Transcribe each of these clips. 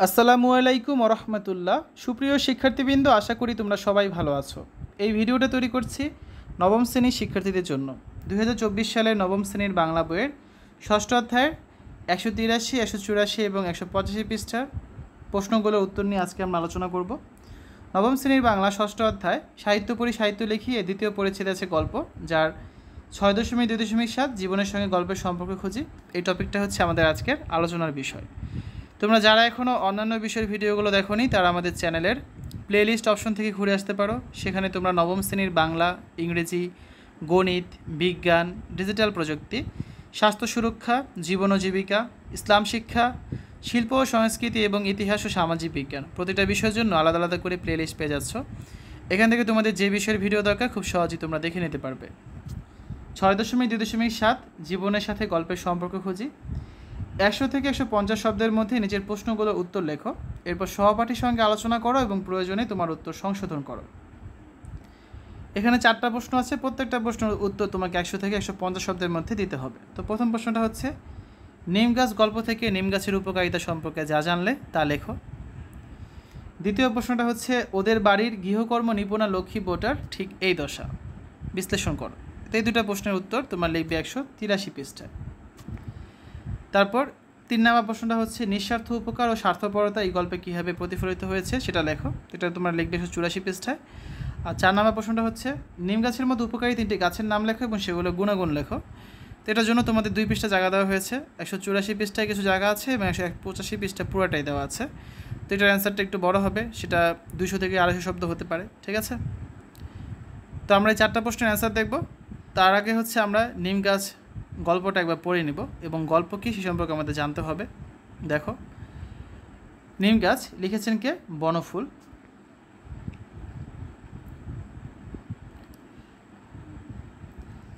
আসসালামু আলাইকুম ওরহমতুল্লাহ। সুপ্রিয় শিক্ষার্থীবৃন্দ, আশা করি তোমরা সবাই ভালো আছো। এই ভিডিওটা তৈরি করছি নবম শ্রেণীর শিক্ষার্থীদের জন্য। 2024 সালের নবম শ্রেণীর বাংলা বইয়ের ষষ্ঠ অধ্যায়ের 183, 184 এবং 185 পৃষ্ঠার প্রশ্নগুলোর উত্তর নিয়ে আজকে আমরা আলোচনা করব। নবম শ্রেণীর বাংলা ষষ্ঠ অধ্যায় সাহিত্য পড়ি সাহিত্য লিখি এর দ্বিতীয় পরিচ্ছেদে আছে গল্প, যার 6.2.7 জীবনের সঙ্গে গল্পের সম্পর্ক খুঁজি। এই টপিকটা হচ্ছে আমাদের আজকের আলোচনার বিষয়। তোমরা যারা এখনও অন্যান্য বিষয়ের ভিডিওগুলো দেখোনি তারা আমাদের চ্যানেলের প্লেলিস্ট অপশন থেকে ঘুরে আসতে পারো। সেখানে তোমরা নবম শ্রেণীর বাংলা, ইংরেজি, গণিত, বিজ্ঞান, ডিজিটাল প্রযুক্তি, স্বাস্থ্য সুরক্ষা, জীবন ও জীবিকা, ইসলাম শিক্ষা, শিল্প ও সংস্কৃতি এবং ইতিহাস ও সামাজিক বিজ্ঞান প্রতিটা বিষয়ের জন্য আলাদা আলাদা করে প্লেলিস্ট পেয়ে যাচ্ছ। এখান থেকে তোমাদের যে বিষয়ের ভিডিও দরকার খুব সহজেই তোমরা দেখে নিতে পারবে। 6.2.7 জীবনের সাথে গল্পের সম্পর্ক খুঁজি। 100 থেকে 150 শব্দের মধ্যে নিজের প্রশ্নগুলোর উত্তর লেখো। এরপর সহপাঠীর সঙ্গে আলোচনা করো এবং প্রয়োজনে তোমার উত্তর সংশোধন করো। এখানে 4টা প্রশ্ন আছে, প্রত্যেকটা প্রশ্নের উত্তর তোমাকে 100 থেকে 150 শব্দের মধ্যে দিতে হবে। তো প্রথম প্রশ্নটা হচ্ছে, নিম গাছ গল্প থেকে নিম গাছের উপকারিতা সম্পর্কে যা জানলে তা লেখো। দ্বিতীয় প্রশ্নটা হচ্ছে, ওদের বাড়ির গৃহকর্ম নিপুণা লক্ষ্মী বোটার ঠিক এই দশা, বিশ্লেষণ করো। তো এই দুটো প্রশ্নের উত্তর তোমার লিখবে 183 পৃষ্ঠায়। তারপর 3 নম্বর প্রশ্নটা হচ্ছে, নিঃস্বার্থ উপকার ও স্বার্থপরতা এই গল্পে কীভাবে প্রতিফলিত হয়েছে সেটা লেখো। এটা তোমরা লিখবে 184 পৃষ্ঠায়। আর 4 নম্বর প্রশ্নটা হচ্ছে, নিম গাছের মতো উপকারী 3টি গাছের নাম লেখো এবং সেগুলো গুণাগুণ লেখো। তো এটার জন্য তোমাদের 2 পৃষ্ঠা জায়গা দেওয়া হয়েছে। 184 পৃষ্ঠায় কিছু জায়গা আছে এবং 185 পৃষ্ঠা পুরোটাই দেওয়া আছে। তো এটার অ্যান্সারটা একটু বড় হবে, সেটা 200 থেকে 250 শব্দ হতে পারে, ঠিক আছে? তো আমরা এই 4টা প্রশ্নের অ্যান্সার দেখব। তার আগে হচ্ছে আমরা নিম গাছ গল্পটা একবার পড়ে নিব এবং গল্প কী সে সম্পর্কে আমাদের জানতে হবে। দেখো, নিম গাছ লিখেছেন কে? বনফুল।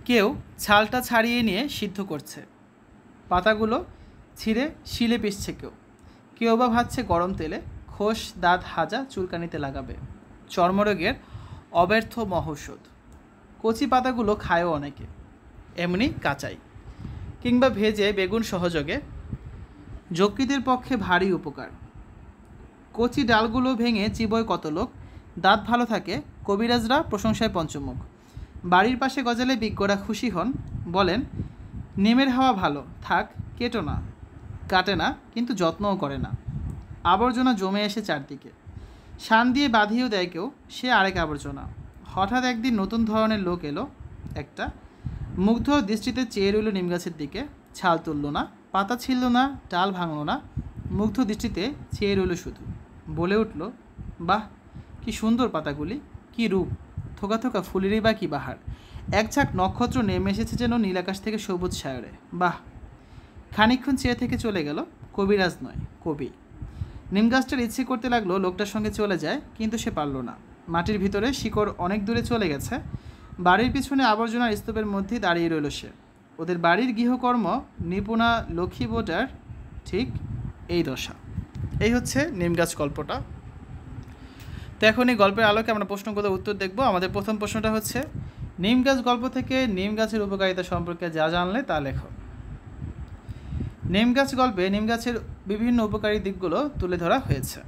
কেউ ছালটা ছাড়িয়ে নিয়ে সিদ্ধ করছে, পাতাগুলো ছিঁড়ে শিলে পিষছে, কেউ বা ভাজছে গরম তেলে, খোস দাঁত হাজা চুলকানিতে লাগাবে, চর্মরোগের অব্যর্থ মহৌষধ। কচি পাতাগুলো খায়ও অনেকে, এমনি কাঁচাই কিংবা ভেজে বেগুন সহযোগে, যকৃতের পক্ষে ভারী উপকার। কচি ডালগুলো ভেঙে চিবোয় কত লোক, দাঁত ভালো থাকে, কবিরাজরা প্রশংসায় পঞ্চমুখ। বাড়ির পাশে গজালে বিজ্ঞরা খুশি হন, বলেন নিমের হাওয়া ভালো, থাক কেটো না, কাটে না কিন্তু যত্নও করে না। আবর্জনা জমে এসে চারদিকে, শান দিয়ে বাঁধিয়েও দেয় কেউ, সে আরেক আবর্জনা। হঠাৎ একদিন নতুন ধরনের লোক এলো একটা, মুগ্ধ দৃষ্টিতে চেয়ে রইল নিম গাছের দিকে, ছাল তুলল না, পাতা ছিঁড়ল না, ডাল ভাঙল না, মুগ্ধ দৃষ্টিতে চেয়ে রইল শুধু। বলে উঠল, বাহ কি সুন্দর পাতাগুলি, কি রূপ, থোকা থোকা ফুলেরই বা কি বাহার, এক ঝাঁক নক্ষত্র নেমে এসেছে যেন নীলাকাশ থেকে সবুজ সায়রে। বাহ! খানিকক্ষণ চেয়ে থেকে চলে গেল, কবিরাজ নয় কবি। নিম গাছটার ইচ্ছে করতে লাগলো লোকটার সঙ্গে চলে যায়, কিন্তু সে পারল না। মাটির ভিতরে শিকড় অনেক দূরে চলে গেছে। বাড়ির পিছনে আবর্জনার স্তূপের মধ্যেই দাঁড়িয়ে রইল সে। ওদের বাড়ির গৃহকর্ম নিপুণা লক্ষ্মী বোটার ঠিক এই দশা। এই হচ্ছে নিম গাছ গল্পটা। তো এখন এই গল্পের আলোকে আমরা প্রশ্নগুলোর উত্তর দেখব। আমাদের প্রথম প্রশ্নটা হচ্ছে, নিম গাছ গল্প থেকে নিম গাছের উপকারিতা সম্পর্কে যা জানলে তা লেখো। নিম গাছ গল্পে নিম গাছের বিভিন্ন উপকারী দিকগুলো তুলে ধরা হয়েছে।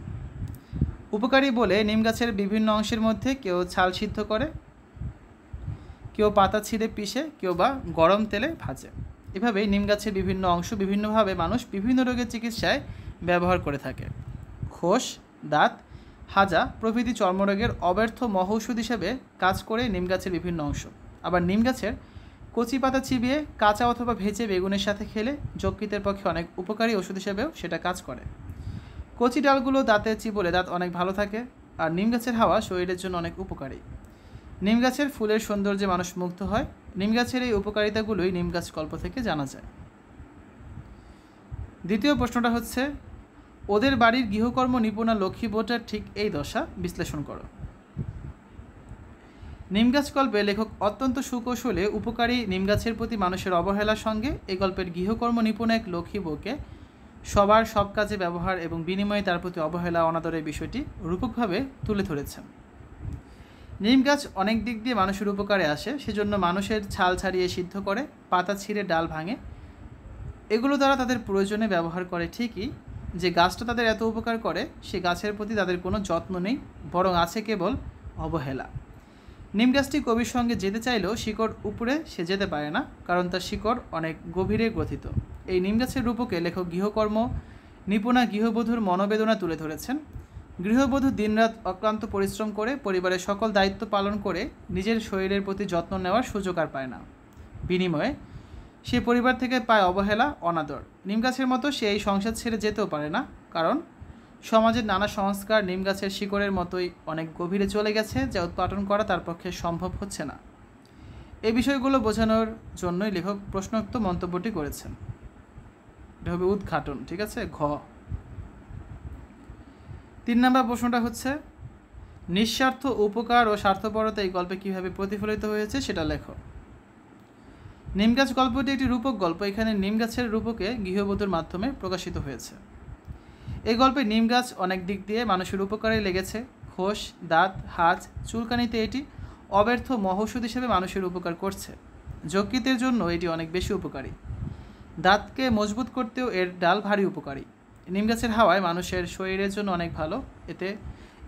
উপকারী বলে নিম গাছের বিভিন্ন অংশের মধ্যে কেউ ছাল সিদ্ধ করে, কেউ পাতা ছিঁড়ে পিষে, কেউ বা গরম তেলে ভাজে। এভাবেই নিম গাছের বিভিন্ন অংশ বিভিন্নভাবে মানুষ বিভিন্ন রোগের চিকিৎসায় ব্যবহার করে থাকে। খোস, দাঁত, হাজা প্রভৃতি চর্মরোগের অব্যর্থ মহৌষধ হিসেবে কাজ করে নিম গাছের বিভিন্ন অংশ। আবার নিম গাছের কচি পাতা চিবিয়ে কাঁচা অথবা ভেজে বেগুনের সাথে খেলে যকৃতের পক্ষে অনেক উপকারী ওষুধ হিসেবেও সেটা কাজ করে। কচি ডালগুলো দাঁতে চিবোলে দাঁত অনেক ভালো থাকে। আর নিম গাছের হাওয়া শরীরের জন্য অনেক উপকারী। নিম গাছের ফুলের সৌন্দর্যে মানুষ মুগ্ধ হয়। নিম গাছের এই উপকারিতাগুলোই নিম গাছ গল্প থেকে জানা যায়। দ্বিতীয় প্রশ্নটা হচ্ছে, ওদের বাড়ির গৃহকর্ম নিপুণা লক্ষ্মী বোটার ঠিক এই দশা, বিশ্লেষণ করো। নিম গাছ গল্পে লেখক অত্যন্ত সুকৌশলে উপকারী নিম গাছের প্রতি মানুষের অবহেলার সঙ্গে এই গল্পের গৃহকর্ম নিপুণ এক লক্ষ্মী বউকে সবার সব কাজে ব্যবহার এবং বিনিময়ে তার প্রতি অবহেলা অনাদরের বিষয়টি রূপকভাবে তুলে ধরেছেন। নিম গাছ অনেক দিক দিয়ে মানুষের উপকারে আসে, সেজন্য মানুষের ছাল ছাড়িয়ে সিদ্ধ করে, পাতা ছিঁড়ে ডাল ভাঙে, এগুলো দ্বারা তাদের প্রয়োজনে ব্যবহার করে ঠিকই, যে গাছটা তাদের এত উপকার করে সে গাছের প্রতি তাদের কোনো যত্ন নেই, বরং আছে কেবল অবহেলা। নিম গাছটি কবির সঙ্গে যেতে চাইলেও শিকড় উপরে সে যেতে পারে না, কারণ তার শিকড় অনেক গভীরে গ্রথিত। এই নিম গাছের রূপকে লেখক গৃহকর্ম নিপুণা গৃহবধূর মনোবেদনা তুলে ধরেছেন। গৃহবধূ দিনরাত অক্লান্ত পরিশ্রম করে পরিবারের সকল দায়িত্ব পালন করে নিজের শরীরের প্রতি যত্ন নেওয়ার সুযোগ আর পায় না। বিনিময়ে সে পরিবার থেকে পায় অবহেলা, অনাদর। নিম গাছের মতো সে এই সংসার ছেড়ে যেতেও পারে না, কারণ সমাজের নানা সংস্কার নিম গাছের শিকড়ের মতোই অনেক গভীরে চলে গেছে, যা উৎপাটন করা তার পক্ষে সম্ভব হচ্ছে না। এই বিষয়গুলো বোঝানোর জন্যই লেখক প্রশ্নোক্ত মন্তব্যটি করেছেন। এটা হবে উদ্ঘাটন। ঠিক আছে। ঘ 3 নম্বর প্রশ্নটা হচ্ছে নিঃস্বার্থ উপকার ও স্বার্থপরতা এই গল্পে কীভাবে প্রতিফলিত হয়েছে সেটা লেখো। নিম গাছ গল্পটি একটি রূপক গল্প। এখানে নিম গাছের রূপকে গৃহবধূর মাধ্যমে প্রকাশিত হয়েছে। এই গল্পে নিম গাছ অনেক দিক দিয়ে মানুষের উপকারে লেগেছে। খোস, দাঁত, হাঁচ, চুলকানিতে এটি অব্যর্থ মহৌষধ হিসেবে মানুষের উপকার করছে। যকৃতের জন্য এটি অনেক বেশি উপকারী। দাঁতকে মজবুত করতেও এর ডাল ভারী উপকারী। নিম গাছের হাওয়ায় মানুষের শরীরের জন্য অনেক ভালো। এতে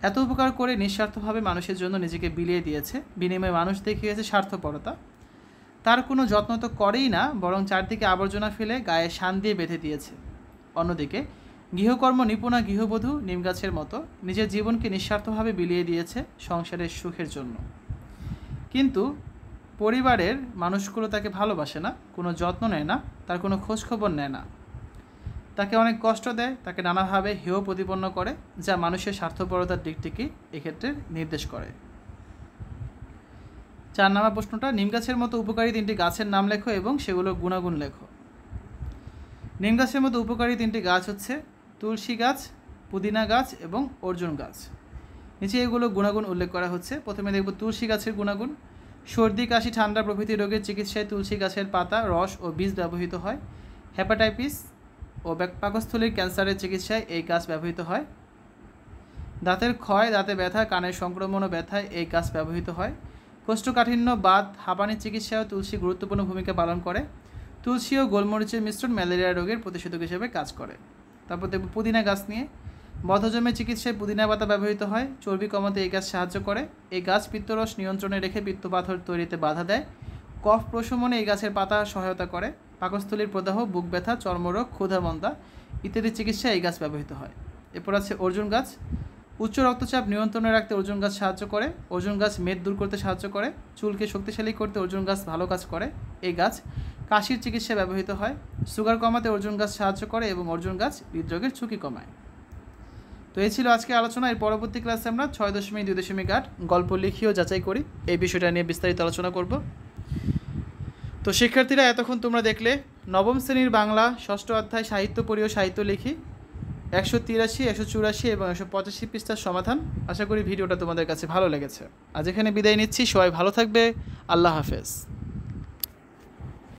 এত উপকার করে নিঃস্বার্থভাবে মানুষের জন্য নিজেকে বিলিয়ে দিয়েছে। বিনিময়ে মানুষ দেখিয়েছে স্বার্থপরতা। তার কোনো যত্ন তো করেই না, বরং চারদিকে আবর্জনা ফেলে গায়ে শান দিয়ে বেঁধে দিয়েছে। অন্যদিকে গৃহকর্ম নিপুণা গৃহবধূ নিম গাছের মতো নিজের জীবনকে নিঃস্বার্থভাবে বিলিয়ে দিয়েছে সংসারের সুখের জন্য। কিন্তু পরিবারের মানুষগুলো তাকে ভালোবাসে না, কোনো যত্ন নেয় না, তার কোনো খোঁজখবর নেয় না, তাকে অনেক কষ্ট দেয়, তাকে নানাভাবে হেয় প্রতিপন্ন করে, যা মানুষের স্বার্থপরতার দিকটিকে এক্ষেত্রে নির্দেশ করে। 4 নম্বর প্রশ্নটা নিম গাছের মতো উপকারী 3টি গাছের নাম লেখো এবং সেগুলোর গুণাগুণ লেখো। নিম গাছের মতো উপকারী 3টি গাছ হচ্ছে তুলসী গাছ, পুদিনা গাছ এবং অর্জুন গাছ। নিচে এগুলো গুণাগুণ উল্লেখ করা হচ্ছে। প্রথমে দেখব তুলসী গাছের গুণাগুণ। সর্দি, কাশি, ঠান্ডা প্রভৃতি রোগের চিকিৎসায় তুলসী গাছের পাতা, রস ও বীজ ব্যবহৃত হয়। হেপাটাইটিস ও পাকস্থলীর ক্যান্সারের চিকিৎসায় এই গাছ ব্যবহৃত হয়। দাঁতের ক্ষয়, দাঁতে ব্যথা, কানের সংক্রমণ ও ব্যথায় এই গাছ ব্যবহৃত হয়। কোষ্ঠকাঠিন্য, বাত, হাঁপানির চিকিৎসায়ও তুলসী গুরুত্বপূর্ণ ভূমিকা পালন করে। তুলসী ও গোলমরিচের মিশ্রণ ম্যালেরিয়া রোগের প্রতিষেধক হিসেবে কাজ করে। তারপর দেখব পুদিনা গাছ নিয়ে। বদহজমের চিকিৎসায় পুদিনা পাতা ব্যবহৃত হয়। চর্বি কমাতে এই গাছ সাহায্য করে। এই গাছ পিত্তরস নিয়ন্ত্রণে রেখে পিত্তপাথর তৈরিতে বাধা দেয়। কফ প্রশমনে এই গাছের পাতা সহায়তা করে। পাকস্থলীর প্রদাহ, বুক ব্যথা, চর্মরোগ, ক্ষুধামন্দা ইত্যাদি চিকিৎসায় এই গাছ ব্যবহৃত হয়। এরপর আছে অর্জুন গাছ। উচ্চ রক্তচাপ নিয়ন্ত্রণে রাখতে অর্জুন গাছ সাহায্য করে। অর্জুন গাছ মেদ দূর করতে সাহায্য করে। চুলকে শক্তিশালী করতে অর্জুন গাছ ভালো কাজ করে। এই গাছ কাশির চিকিৎসায় ব্যবহৃত হয়। সুগার কমাতে অর্জুন গাছ সাহায্য করে এবং অর্জুন গাছ হৃদরোগের ঝুঁকি কমায়। তো এই ছিল আজকে আলোচনা। এর পরবর্তী ক্লাসে আমরা 6.2.8 গল্প লিখি ও যাচাই করি এই বিষয়টা নিয়ে বিস্তারিত আলোচনা করব। তো শিক্ষার্থীরা, এতক্ষণ তোমরা দেখলে নবম শ্রেণীর বাংলা 6ষ্ঠ অধ্যায় সাহিত্য পড়ি ও সাহিত্য লিখি 183, 184 এবং 185 পৃষ্ঠার সমাধান। আশা করি ভিডিওটা তোমাদের কাছে ভালো লেগেছে। আজ এখানে বিদায় নিচ্ছি। সবাই ভালো থাকবে। আল্লাহ হাফেজ।